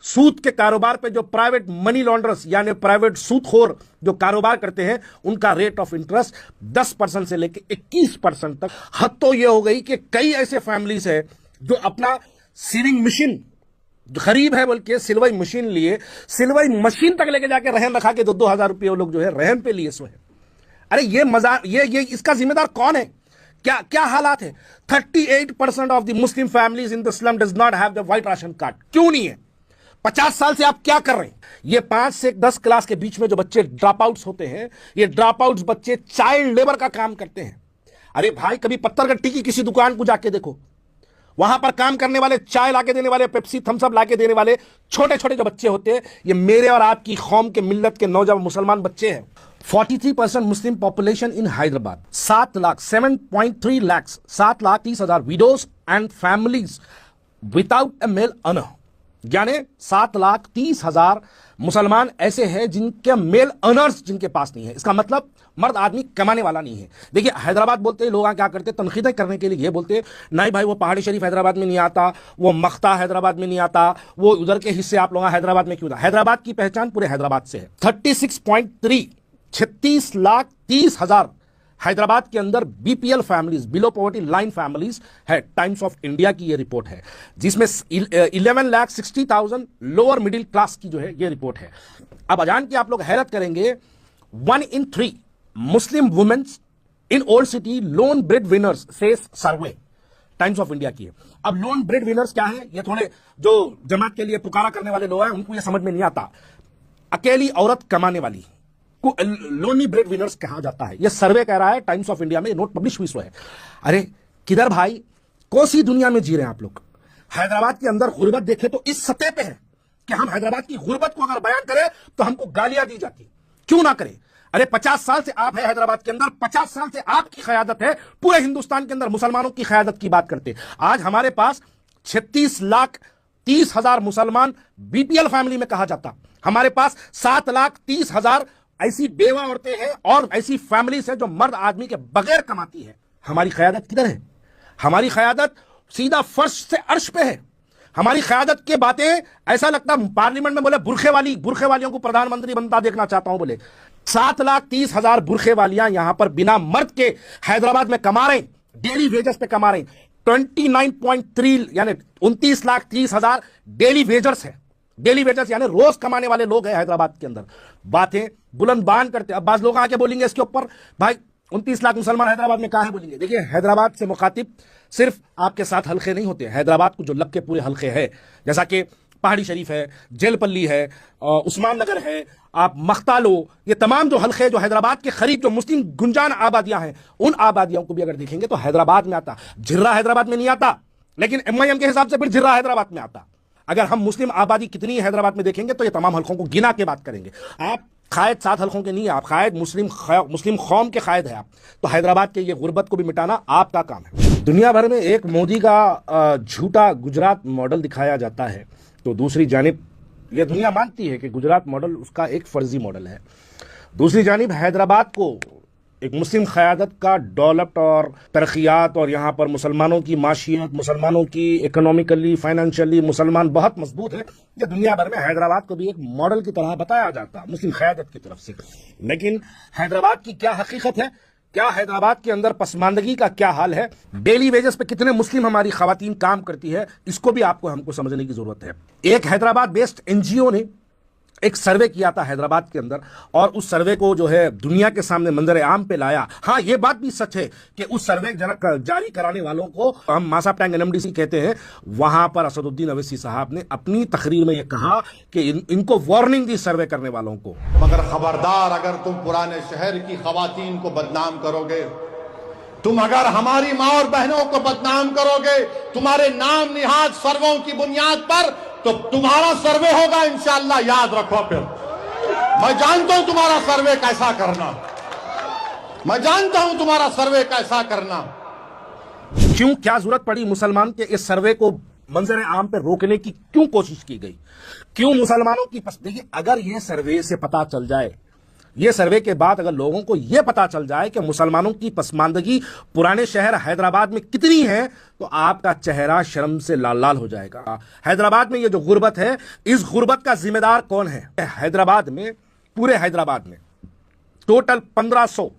सूद के कारोबार पे जो प्राइवेट मनी लॉन्ड्रर्स यानी प्राइवेट सूदखोर जो कारोबार करते हैं उनका रेट ऑफ इंटरेस्ट 10% से लेकर 21% तक। हद तो यह हो गई कि कई ऐसे फैमिलीज है जो अपना सीविंग मशीन गरीब है बोल के सिलवाई मशीन लिए, सिलवाई मशीन तक लेके जाके रहन रखा के 2-2 हजार रुपये वो लोग जो है रहन पे लिए सो है। अरे ये मजा ये इसका जिम्मेदार कौन है? क्या क्या हालात है? 38% of the Muslim families in the slum does not have the white ration card. क्यों नहीं है? 50 साल से आप क्या कर रहे हैं? ये 5 से 10 क्लास के बीच में जो बच्चे ड्रॉप आउट्स होते हैं, ये ड्रॉप आउट्स बच्चे चाइल्ड लेबर का काम करते हैं। अरे भाई, कभी पत्थर गट्टी की किसी दुकान को जाके देखो, वहां पर काम करने वाले, चाय लाके देने वाले, पेप्सी थम्सअप लाके देने वाले छोटे छोटे जो बच्चे होते हैं, ये मेरे और आपकी कौम के मिल्लत के नौजवान मुसलमान बच्चे हैं। 43% Muslim population in Hyderabad, 7.3 lakh 7,30,000 widows and families without a male earner, यानी 7,30,000 मुसलमान ऐसे हैं जिनके मेल अर्नर्स जिनके पास नहीं है। इसका मतलब मर्द आदमी कमाने वाला नहीं है। देखिए, हैदराबाद बोलते हैं लोग क्या करते हैं, तनकीदें करने के लिए ये बोलते हैं नहीं भाई वो पहाड़ी शरीफ हैदराबाद में नहीं आता, वो मख्ता हैदराबाद में नहीं आता, वो उधर के हिस्से आप लोग हैदराबाद में क्यों था? हैदराबाद की पहचान पूरे हैदराबाद से है। 36.3 हैदराबाद के अंदर BPL families, below poverty line families है। टाइम्स ऑफ इंडिया की ये रिपोर्ट है, जिसमें 11,60,000 लोअर मिडिल क्लास की जो है ये रिपोर्ट है। अब अजान की आप लोग हैरत करेंगे, 1 in 3 Muslim womens in old city lone breadwinners से सर्वे टाइम्स ऑफ इंडिया की है। अब लोन ब्रेड विनर्स क्या है? ये थोड़े जो जमात के लिए पुकारा करने वाले लोग हैं उनको ये समझ में नहीं आता। अकेली औरत कमाने वाली को लोनी ब्रेड विनर्स कहा जाता है। यह सर्वे कह रहा है, टाइम्स ऑफ इंडिया में नोट पब्लिश हुई सो है। अरे किधर भाई, कौन सी दुनिया में जी रहे हैं आप लोग? हैदराबाद के अंदर गुर्बत देखे तो इस सतह पे है कि हम हैदराबाद की गुर्बत को अगर बयान करें तो हमको गालियां दी जाती। क्यों ना करें? अरे 50 साल से आप है हैदराबाद के अंदर, 50 साल से आपकी क़यादत है, पूरे हिंदुस्तान के अंदर मुसलमानों की क़यादत की बात करते। आज हमारे पास 36,30,000 मुसलमान बीपीएल फैमिली में कहा जाता। हमारे पास 7,30,000 ऐसी बेवा औरतें हैं और ऐसी फैमिलीज है जो मर्द आदमी के बगैर कमाती है। हमारी क़यादत किधर है? हमारी क़यादत सीधा फर्श से अर्श पे है। हमारी क़यादत की बातें ऐसा लगता पार्लियामेंट में बोले बुरखे वालियों को प्रधानमंत्री बनता देखना चाहता हूं बोले। 7,30,000 बुरखे वालियां यहां पर बिना मर्द के हैदराबाद में कमा रहे, डेली वेजेस पे कमा रहे। 29.3 यानी 29,30,000 डेली वेजर्स है। डेली वेजर्स यानी रोज कमाने वाले लोग हैं हैदराबाद के अंदर। बातें बुलंद बान करते। अब बाज लोग आके बोलेंगे इसके ऊपर, भाई 29 लाख मुसलमान हैदराबाद में कहां है बोलेंगे। देखिए, हैदराबाद से मुखातिब सिर्फ आपके 7 हल्के नहीं होते। हैदराबाद को जो लग के पूरे हल्के हैं, जैसा कि पहाड़ी शरीफ है, जेलपल्ली है, उस्मान नगर है, आप मख्ता लो, ये तमाम जो हल्के जो हैदराबाद के करीब जो मुस्लिम गुंजान आबादियां हैं, उन आबादियों को भी अगर देखेंगे तो हैदराबाद में आता। झिर्रा हैदराबाद में नहीं आता, लेकिन एमआईएम के हिसाब से फिर झिर्रा हैदराबाद में आता। अगर हम मुस्लिम आबादी कितनी हैदराबाद में देखेंगे तो ये तमाम हल्कों को गिना के बात करेंगे। आप कायद 7 हल्कों के नहीं है, आप कायद मुस्लिम कौम के कायद है आप। तो हैदराबाद के ये गुर्बत को भी मिटाना आपका काम है। दुनिया भर में एक मोदी का झूठा गुजरात मॉडल दिखाया जाता है, तो दूसरी जानिब यह दुनिया मानती है कि गुजरात मॉडल उसका एक फर्जी मॉडल है। दूसरी जानिब हैदराबाद को एक मुस्लिम क़यादत का डेवलप्ड और तरक्यात और यहाँ पर मुसलमानों की माशियत, मुसलमानों की इकोनॉमिकली, फाइनेंशियली मुसलमान बहुत मजबूत है। ये दुनिया भर में हैदराबाद को भी एक मॉडल की तरह बताया जाता है मुस्लिम क़यादत की तरफ से। लेकिन हैदराबाद की क्या हकीकत है? क्या हैदराबाद के अंदर पसमानदगी का क्या हाल है? डेली वेजेस पे कितने मुस्लिम हमारी खवातीन काम करती है, इसको भी हमको समझने की जरूरत है। एक हैदराबाद बेस्ड एनजीओ ने एक सर्वे किया था हैदराबाद के अंदर, और उस सर्वे को जो है दुनिया के सामने मंजर आम पे लाया। हाँ, ये बात भी सच है कि उस सर्वे जारी कराने वालों को हम मासा टैंग एनएमडीसी कहते हैं। वहां पर असदुद्दीन अवैसी साहब ने अपनी तकरीर में ये कहा कि इनको वार्निंग दी सर्वे करने वालों को, मगर खबरदार, अगर तुम पुराने शहर की खवातीन को बदनाम करोगे, तुम अगर हमारी माँ और बहनों को बदनाम करोगे तुम्हारे नाम निहाद सर्वों की बुनियाद पर, तो तुम्हारा सर्वे होगा इंशाअल्लाह। याद रखो, फिर मैं जानता हूं तुम्हारा सर्वे कैसा करना, मैं जानता हूं तुम्हारा सर्वे कैसा करना। क्यों, क्या जरूरत पड़ी मुसलमान के इस सर्वे को मंजर आम पे रोकने की? क्यों कोशिश की गई? क्यों मुसलमानों की देखिए, अगर यह सर्वे से पता चल जाए ये सर्वे के बाद अगर लोगों को यह पता चल जाए कि मुसलमानों की पसमानदगी पुराने शहर हैदराबाद में कितनी है, तो आपका चेहरा शर्म से लाल लाल हो जाएगा। हैदराबाद में ये जो गुर्बत है, इस गुर्बत का जिम्मेदार कौन है? हैदराबाद में, पूरे हैदराबाद में टोटल 1500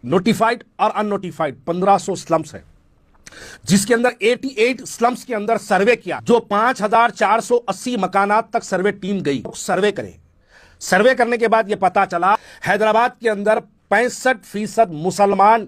नोटिफाइड और अननोटिफाइड 1500 स्लम्स है, जिसके अंदर 88 स्लम्स के अंदर सर्वे किया, जो 5480 मकानात तक सर्वे टीम गई सर्वे करे। सर्वे करने के बाद यह पता चला हैदराबाद के अंदर 65% मुसलमान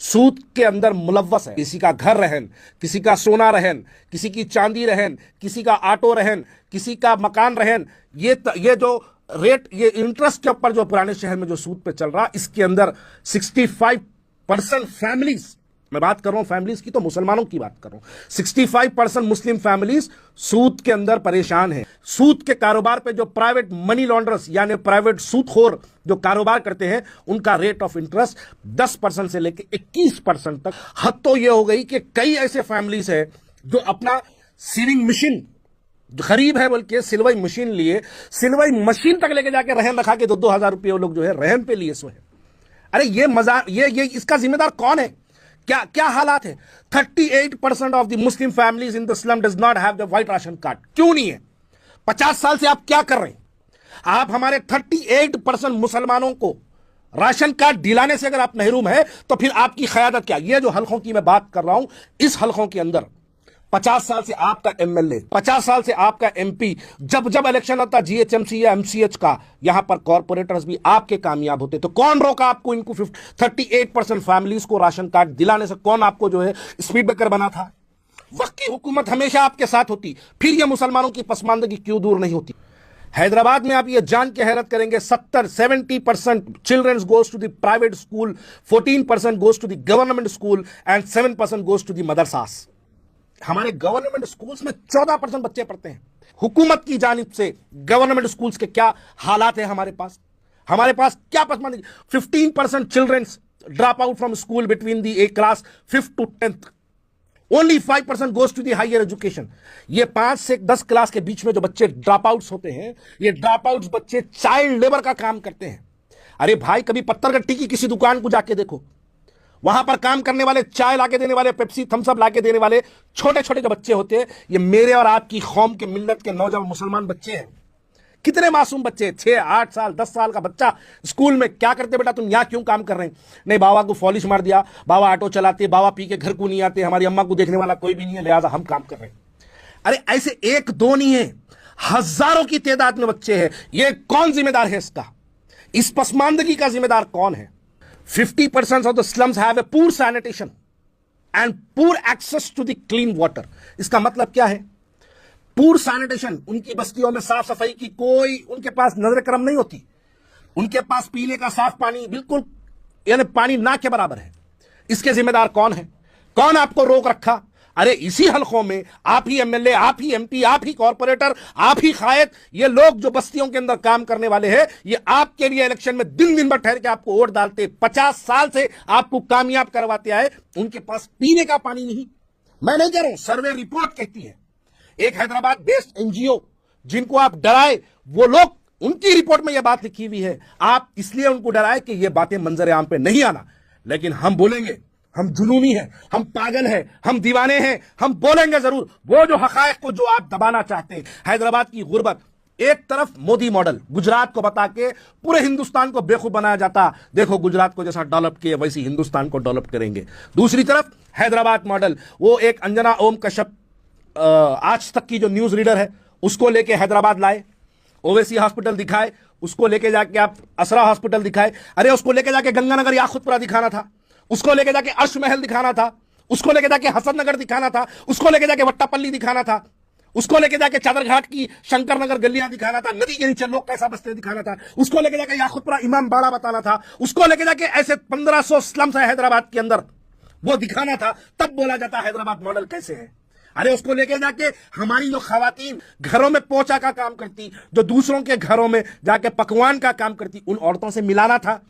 सूद के अंदर मुलव्वस है। किसी का घर रहन, किसी का सोना रहन, किसी की चांदी रहन, किसी का ऑटो रहन, किसी का मकान रहन, ये जो रेट, ये इंटरेस्ट के ऊपर जो पुराने शहर में जो सूद पे चल रहा, इसके अंदर 65% फैमिलीज, मैं बात कर रहा हूं फैमिलीज की, तो मुसलमानों की बात कर रहा हूं, 65% मुस्लिम फैमिलीज सूद के अंदर परेशान है। सूद के कारोबार पे जो प्राइवेट मनी लॉन्डर्स यानी प्राइवेट सूदखोर जो कारोबार करते हैं, उनका रेट ऑफ इंटरेस्ट 10% से लेकर 21% तक। हद तो यह हो गई कि कई ऐसे फैमिलीज है जो अपना सीविंग मशीन गरीब है बोल के सिलवाई मशीन लिए, सिलवाई मशीन तक लेके जाके रहन रखा के 2-2 हजार रुपये लोग जो है रहन पे लिए सो है। अरे ये मजाक, ये इसका जिम्मेदार कौन है? क्या क्या हालात है? 38% of the Muslim families in the slum does not have the white ration card. क्यों नहीं है? 50 साल से आप क्या कर रहे हैं? आप हमारे 38% मुसलमानों को राशन कार्ड दिलाने से अगर आप महरूम है, तो फिर आपकी क़यादत क्या? ये जो हलकों की मैं बात कर रहा हूं, इस हलकों के अंदर 50 साल से आपका एमएलए, 50 साल से आपका एमपी, जब जब इलेक्शन होता जीएचएमसी या एमसीएच का, यहां पर कॉर्पोरेटर्स भी आपके कामयाब होते। तो कौन रोका आपको इनको 38% फैमिलीज को राशन कार्ड दिलाने से? कौन आपको जो है स्पीड ब्रेकर बना था? वक्त की हुकूमत हमेशा आपके साथ होती, फिर यह मुसलमानों की पसमानदगी क्यों दूर नहीं होती? हैदराबाद में आप ये जान के हैरत करेंगे, 70% childrens goes to the private school, 14% goes to the government school and 7% goes to the मदरसास। हमारे गवर्नमेंट स्कूल्स में 14% बच्चे पढ़ते हैं। हुकूमत की जानिब से गवर्नमेंट स्कूल्स के क्या हालात है? हमारे पास क्या पसमानदगी? 15% childrens drop out from school between the a class 5th to 10th। Only 5% goes to the higher education. ये 5 से 10 क्लास के बीच में जो बच्चे ड्रॉप आउट्स होते हैं, ये ड्रॉप आउट्स बच्चे चाइल्ड लेबर का काम करते हैं। अरे भाई, कभी पत्थरगट्टी की किसी दुकान को जाके देखो, वहां पर काम करने वाले, चाय लाके देने वाले, पेप्सी थम्सअप लाके देने वाले छोटे छोटे जो बच्चे होते हैं, ये मेरे और आपकी कौम के मिल्लत के नौजवान मुसलमान बच्चे हैं। कितने मासूम बच्चे, 6, 8 साल, 10 साल का बच्चा स्कूल में क्या करते? बेटा तुम यहां क्यों काम कर रहे हैं? नहीं, बाबा को पॉलिश मार दिया, बाबा ऑटो चलाते, बाबा पी के घर को नहीं आते, हमारी अम्मा को देखने वाला कोई भी नहीं है, लिहाजा हम काम कर रहे हैं। अरे ऐसे 1-2 नहीं है, हजारों की तादाद में बच्चे हैं। ये कौन जिम्मेदार है इसका? इस पसमानदगी का जिम्मेदार कौन है? 50% of the slums have a poor sanitation and poor access to the clean water। इसका मतलब क्या है? पूर सैनिटेशन, उनकी बस्तियों में साफ सफाई की कोई उनके पास नजर करम नहीं होती। उनके पास पीने का साफ पानी बिल्कुल यानी पानी ना के बराबर है। इसके जिम्मेदार कौन है? कौन आपको रोक रखा? अरे इसी हलकों में आप ही एमएलए, आप ही एमपी, आप ही कॉर्पोरेटर, आप ही कायद, ये लोग जो बस्तियों के अंदर काम करने वाले हैं, ये आपके लिए इलेक्शन में दिन दिन भर ठहर के आपको वोट डालते, 50 साल से आपको कामयाब करवाते आए। उनके पास पीने का पानी नहीं। मैं नहीं कह रहा हूं, सर्वे रिपोर्ट कहती है। एक हैदराबाद बेस्ड एनजीओ जिनको आप डराए, वो लोग, उनकी रिपोर्ट में यह बात लिखी हुई है। आप इसलिए उनको डराए कि यह बातें मंजर आम पे नहीं आना, लेकिन हम बोलेंगे, हम जुनूनी हैं, हम पागल हैं, हम दीवाने हैं, हम बोलेंगे जरूर वो जो हकायक को जो आप दबाना चाहते हैं। हैदराबाद की गुर्बत, एक तरफ मोदी मॉडल गुजरात को बता के पूरे हिंदुस्तान को बेवकूफ बनाया जाता, देखो गुजरात को जैसा डेवलप किए वैसी हिंदुस्तान को डेवलप करेंगे। दूसरी तरफ हैदराबाद मॉडल, वो एक अंजना ओम कश्यप आज तक की जो न्यूज रीडर है, उसको लेके हैदराबाद लाए, ओवैसी हॉस्पिटल दिखाए, उसको लेके जाके आप असरा हॉस्पिटल दिखाए। अरे उसको लेके जाके गंगानगर याकुतपुरा दिखाना था, उसको लेके जाके अर्श महल दिखाना था, उसको लेके जाके हसन नगर दिखाना था, उसको लेके जाके वट्टापल्ली दिखाना था, उसको लेके जाके चादरघाट की शंकर नगर गलियां दिखाना था, नदी के नीचे लोग कैसा बसते दिखाना था, उसको लेके जाके याकुतपुरा इमाम बाड़ा बताना था, उसको लेके जाके ऐसे 1500 स्लम्स है हैदराबाद के अंदर, वो दिखाना था। तब बोला जाता हैदराबाद मॉडल कैसे है। अरे उसको लेके जाके हमारी जो खवातीन घरों में पोछा का काम करती, जो दूसरों के घरों में जाके पकवान का काम करती, उन औरतों से मिलाना था।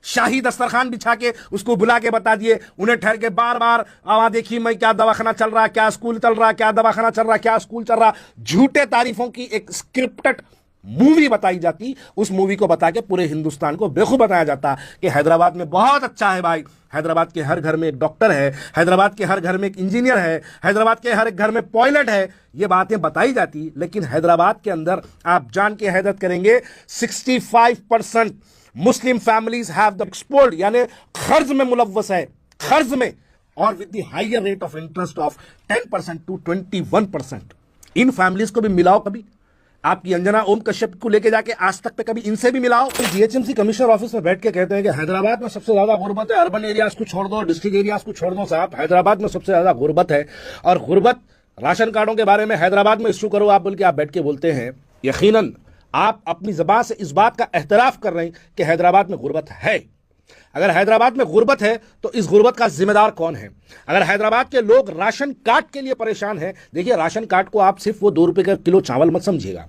शाही दस्तरखान बिछा के उसको बुला के बता दिए, उन्हें ठहर के बार बार वहां देखिए मैं क्या दवाखाना चल रहा, क्या स्कूल चल रहा, क्या दवाखाना चल रहा, क्या स्कूल चल रहा। झूठे तारीफों की एक स्क्रिप्टेड मूवी बताई जाती, उस मूवी को बता के पूरे हिंदुस्तान को बेवकूफ बताया जाता कि हैदराबाद में बहुत अच्छा है भाई, हैदराबाद के हर घर में एक डॉक्टर है, हैदराबाद के हर घर में एक इंजीनियर है, हैदराबाद के हर एक घर में पायलट है, ये बातें बताई जाती। लेकिन हैदराबाद के अंदर आप जान के हैरत करेंगे 65% Muslim families have the export, यानी कर्ज में मुलव्वस है, कर्ज में, और with the higher rate of interest of 10% टू 21%। इन फैमिलीज को भी मिलाओ कभी, आपकी अंजना ओम कश्यप को लेके जाके आज तक पे कभी इनसे भी मिलाओ। तो जीएचएमसी कमिश्नर ऑफिस में बैठ के कहते हैं कि हैदराबाद में सबसे ज्यादा गुर्बत है, अर्बन एरियाज को छोड़ दो, डिस्ट्रिक्ट एरियाज को छोड़ दो साहब, हैदराबाद में सबसे ज्यादा गुर्बत है। और गुर्बत, राशन कार्डों के बारे में हैदराबाद में इश्यू करो आप बोल के आप बैठ के बोलते हैं। यकीनन आप अपनी जबान से इस बात का एहतराफ कर रहे हैं कि हैदराबाद में गुर्बत है। अगर हैदराबाद में गुर्बत है तो इस गुर्बत का जिम्मेदार कौन है? अगर हैदराबाद के लोग राशन कार्ड के लिए परेशान हैं, देखिए राशन कार्ड को आप सिर्फ वो 2 रुपए का किलो चावल मत समझिएगा।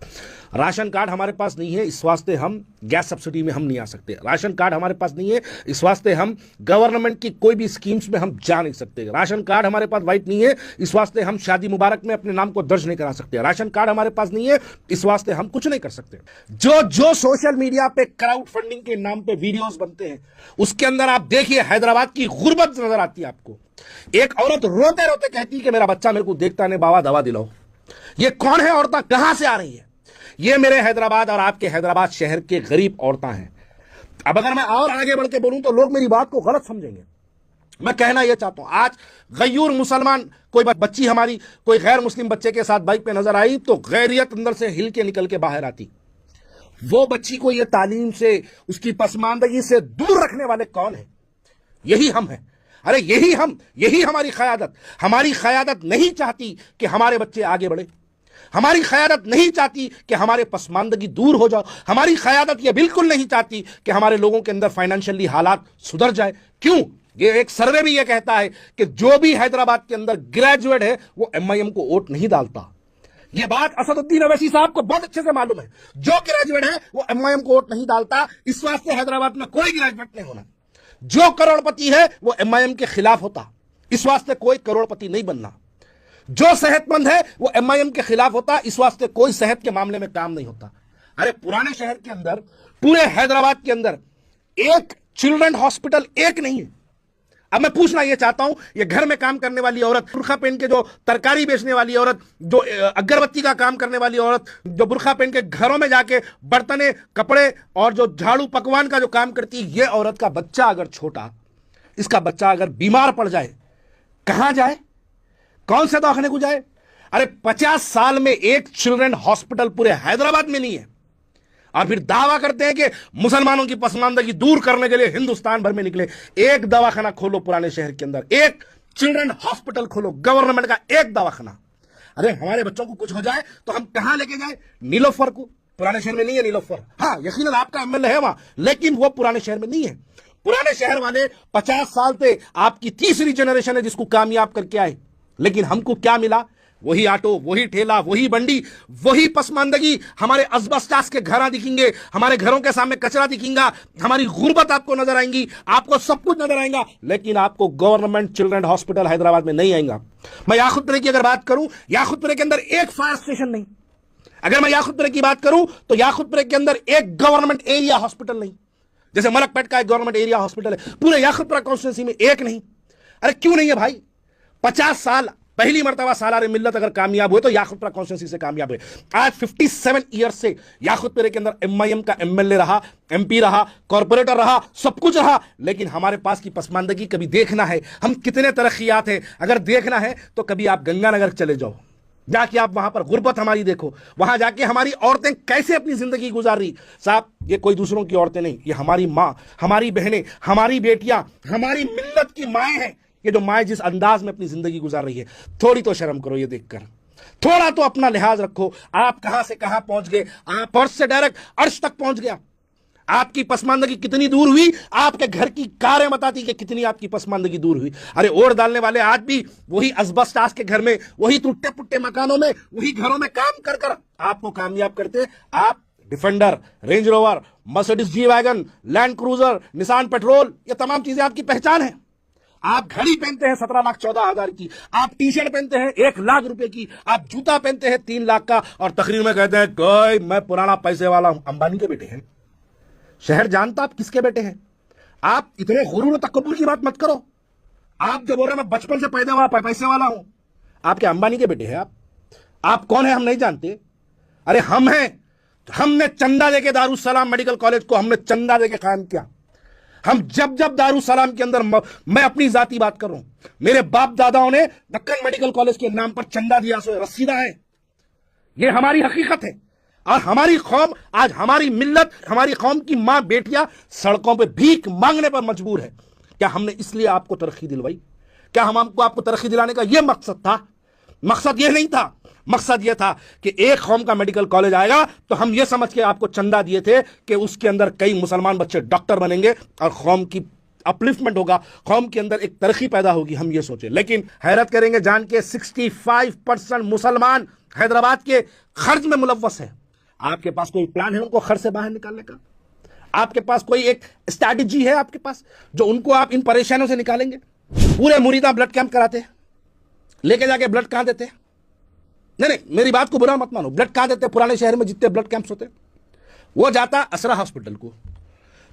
राशन कार्ड हमारे पास नहीं है, इस वास्ते हम गैस सब्सिडी में हम नहीं आ सकते। राशन कार्ड हमारे पास नहीं है, इस वास्ते हम गवर्नमेंट की कोई भी स्कीम्स में हम जा नहीं सकते। राशन कार्ड हमारे पास वाइट नहीं है, इस वास्ते हम शादी मुबारक में अपने नाम को दर्ज नहीं करा सकते। राशन कार्ड हमारे पास नहीं है, इस वास्ते हम कुछ नहीं कर सकते। जो सोशल मीडिया पे क्राउड फंडिंग के नाम पे वीडियोस बनते हैं, उसके अंदर आप देखिए हैदराबाद की गुर्बत नजर आती है आपको। एक औरत रोते रोते कहती है कि मेरा बच्चा मेरे को देखता नहीं, बाबा दवा दिलाओ। ये कौन है औरतें, कहां से आ रही है? ये मेरे हैदराबाद और आपके हैदराबाद शहर के गरीब औरतें हैं। अब अगर मैं और आगे बढ़ के बोलूं तो लोग मेरी बात को गलत समझेंगे। मैं कहना यह चाहता हूं, आज गयूर मुसलमान कोई बच्ची हमारी कोई गैर मुस्लिम बच्चे के साथ बाइक पे नजर आई तो गैरियत अंदर से हिल के निकल के बाहर आती। वो बच्ची को ये तालीम से, उसकी पसमानदगी से दूर रखने वाले कौन है? यही हम हैं। अरे यही हमारी क़यादत। हमारी क़यादत नहीं चाहती कि हमारे बच्चे आगे बढ़े, हमारी क़यादत नहीं चाहती कि हमारे पसमानदगी दूर हो जाओ, हमारी क़यादत यह बिल्कुल नहीं चाहती कि हमारे लोगों के अंदर फाइनेंशियली हालात सुधर जाए। क्यों? ये एक सर्वे भी यह कहता है कि जो भी हैदराबाद के अंदर ग्रेजुएट है वो एमआईएम को वोट नहीं डालता। यह बात असदुद्दीन अवैसी साहब को बहुत अच्छे से मालूम है। जो ग्रेजुएट है वो एमआईएम को वोट नहीं डालता, इस वास्ते हैदराबाद में कोई ग्रेजुएट नहीं होना। जो करोड़पति है वो एमआईएम के खिलाफ होता, इस वास्ते कोई करोड़पति नहीं बनना। जो सेहतमंद है वो एमआईएम के खिलाफ होता, इस वास्ते कोई सेहत के मामले में काम नहीं होता। अरे पुराने शहर के अंदर, पूरे हैदराबाद के अंदर एक चिल्ड्रन हॉस्पिटल एक नहीं है। अब मैं पूछना यह चाहता हूं, ये घर में काम करने वाली औरत, बुर्खा पहन के जो तरकारी बेचने वाली औरत, जो अगरबत्ती का काम करने वाली औरत, जो बुर्खा पहन के घरों में जाके बर्तने, कपड़े और जो झाड़ू पकवान का जो काम करती है, ये औरत का बच्चा अगर छोटा, इसका बच्चा अगर बीमार पड़ जाए, कहां जाए? कौन से दवाखाने को जाए? अरे 50 साल में एक चिल्ड्रन हॉस्पिटल पूरे हैदराबाद में नहीं है। और फिर दावा करते हैं कि मुसलमानों की पसमानदगी दूर करने के लिए हिंदुस्तान भर में निकले। एक दवाखाना खोलो पुराने शहर के अंदर, एक चिल्ड्रन हॉस्पिटल खोलो, गवर्नमेंट का एक दवाखाना। अरे हमारे बच्चों को कुछ हो जाए तो हम कहां लेके जाए? नीलोफर को? पुराने शहर में नहीं है नीलोफर। हाँ, यकीनन आपका एमएलए है वहां, लेकिन वो पुराने शहर में नहीं है। पुराने शहर वाले 50 साल से आपकी तीसरी जनरेशन है जिसको कामयाब करके आए, लेकिन हमको क्या मिला? वही ऑटो, वही ठेला, वही बंडी, वही पसमानदगी। हमारे असबस्टास के घर दिखेंगे, हमारे घरों के सामने कचरा दिखेगा, हमारी गुर्बत आपको नजर आएंगी, आपको सब कुछ नजर आएगा, लेकिन आपको गवर्नमेंट चिल्ड्रन हॉस्पिटल हैदराबाद में नहीं आएगा। मैं याकुतपुरे की अगर बात करूं, याकुतपुरे के अंदर एक फायर स्टेशन नहीं। अगर मैं याकुतपुरे की बात करूं तो याकुतपुरे के अंदर एक गवर्नमेंट एरिया हॉस्पिटल नहीं। जैसे मलकपेट का एक गवर्नमेंट एरिया हॉस्पिटल है, पूरे याकुतपुरा कॉन्स्टिट्यूंसी में एक नहीं। अरे क्यों नहीं है भाई? 50 साल पहली मर्तबा सालार मिल्लत अगर कामयाब हुए तो याकुतपुरा कॉन्स्टिट्यूंसी से कामयाब हुए। आज 57 ईयर्स से याकुतपुरे के अंदर एमआईएम का एमएलए रहा, एमपी रहा, कॉर्पोरेटर रहा, सब कुछ रहा, लेकिन हमारे पास की पसमानदगी कभी देखना है, हम कितने तरक्कियात हैं, अगर देखना है तो कभी आप गंगानगर चले जाओ, जाके आप वहां पर गुर्बत हमारी देखो, वहां जाके हमारी औरतें कैसे अपनी जिंदगी गुजार रही। साहब, ये कोई दूसरों की औरतें नहीं, ये हमारी माँ, हमारी बहनें, हमारी बेटियां, हमारी मिल्लत की माएं हैं। ये जो माएं जिस अंदाज में अपनी जिंदगी गुजार रही है, थोड़ी तो शर्म करो ये देखकर, थोड़ा तो अपना लिहाज रखो। आप कहां से कहां पहुंच गए, आप फर्श से डायरेक्ट अर्श तक पहुंच गया। आपकी पसमानदगी कितनी दूर हुई, आपके घर की कारें बताती कि कितनी आपकी पसमानदगी दूर हुई। अरे ओढ़ डालने वाले आज भी वही असबस्टास के घर में, वही टूटे पुट्टे मकानों में, वही घरों में काम कर कर आपको कामयाब करते। आप defender, range rover, Mercedes G wagon, land cruiser, Nissan petrol, ये तमाम चीजें आपकी पहचान है। आप घड़ी पहनते हैं 17,14,000 की, आप टी शर्ट पहनते हैं 1,00,000 रुपए की, आप जूता पहनते हैं 3 लाख का, और तकरीर में कहते हैं कोई मैं पुराना पैसे वाला हूं। अंबानी के बेटे हैं। शहर जानता आप किसके बेटे हैं। आप इतने गुरूर तकब्बुर की बात मत करो। आप जो बोल रहे हैं मैं बचपन से पैदा हुआ पैसे वाला हूं, आपके अंबानी के बेटे हैं। आप कौन है हम नहीं जानते। अरे हम हैं, हमने चंदा देके दारुस्सलाम मेडिकल कॉलेज को हमने चंदा देके कायम किया। हम जब दारुस्सलाम के अंदर, मैं अपनी जाती बात कर रहा हूं, मेरे बाप दादाओं ने दक्कन मेडिकल कॉलेज के नाम पर चंदा दिया, सो रसीदा है। ये हमारी हकीकत है। और हमारी कौम आज, हमारी मिल्लत, हमारी कौम की मां बेटियां सड़कों पे भीख मांगने पर मजबूर है। क्या हमने इसलिए आपको तरक्की दिलवाई? क्या हमको आपको तरक्की दिलाने का यह मकसद था? मकसद यह नहीं था। मकसद यह था कि एक कौम का मेडिकल कॉलेज आएगा तो हम यह समझ के आपको चंदा दिए थे कि उसके अंदर कई मुसलमान बच्चे डॉक्टर बनेंगे और कौम की अपलिफ्टमेंट होगा, कौम के अंदर एक तरक्की पैदा होगी, हम ये सोचे। लेकिन हैरत करेंगे जान के 65% मुसलमान हैदराबाद के खर्च में मुलव्वस है। आपके पास कोई प्लान है उनको खर्च से बाहर निकालने का? आपके पास कोई एक स्ट्रैटेजी है आपके पास जो उनको आप इन परेशानियों से निकालेंगे? पूरे मुरीदा ब्लड कैंप कराते हैं, लेके जाके ब्लड कहां देते हैं? नहीं, मेरी बात को बुरा मत मानो। ब्लड कहां देते हैं? पुराने शहर में जितने ब्लड कैंप्स होते हैं वो जाता असरा हॉस्पिटल को।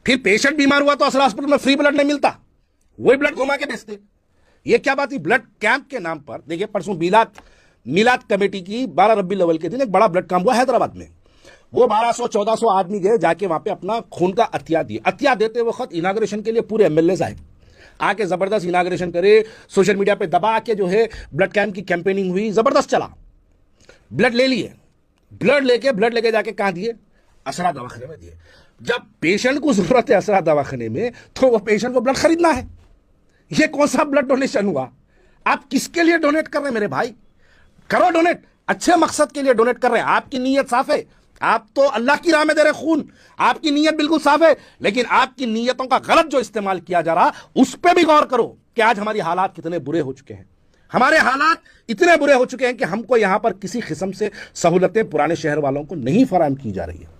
फिर पेशेंट बीमार हुआ तो असरा हॉस्पिटल में फ्री ब्लड नहीं मिलता, वही ब्लड घुमा के बेचते। ये क्या बात है? ब्लड कैंप के नाम पर देखिए, परसों मिलाद कमेटी की 12 रबी अव्वल के दिन एक बड़ा ब्लड कैंप हुआ हैदराबाद में। वो 1200-1400 आदमी गए, जाके वहां पे अपना खून का अतिया दिए। अतिया देते वक्त इनाग्रेशन के लिए पूरे एमएलए आए, आके जबरदस्त इनाग्रेशन करे, सोशल मीडिया पे दबा के जो है ब्लड कैंप की कैंपेनिंग हुई, जबरदस्त चला। ब्लड ले लिए, ब्लड लेके जाके कहां दिए? असरा दवाखाने में दिए। जब पेशेंट को जरूरत है असरा दवाखाने में, तो वो पेशेंट को ब्लड खरीदना है। ये कौन सा ब्लड डोनेशन हुआ? आप किसके लिए डोनेट कर रहे हैं मेरे भाई? करो डोनेट, अच्छे मकसद के लिए डोनेट कर रहे हैं। आपकी नीयत साफ है, आप तो अल्लाह की राह में दे रहे खून, आपकी नीयत बिल्कुल साफ है। लेकिन आपकी नीयतों का गलत जो इस्तेमाल किया जा रहा, उस पर भी गौर करो कि आज हमारी हालात कितने बुरे हो चुके हैं। हमारे हालात इतने बुरे हो चुके हैं कि हमको यहां पर किसी किस्म से सहूलतें पुराने शहर वालों को नहीं फराहम की जा रही है।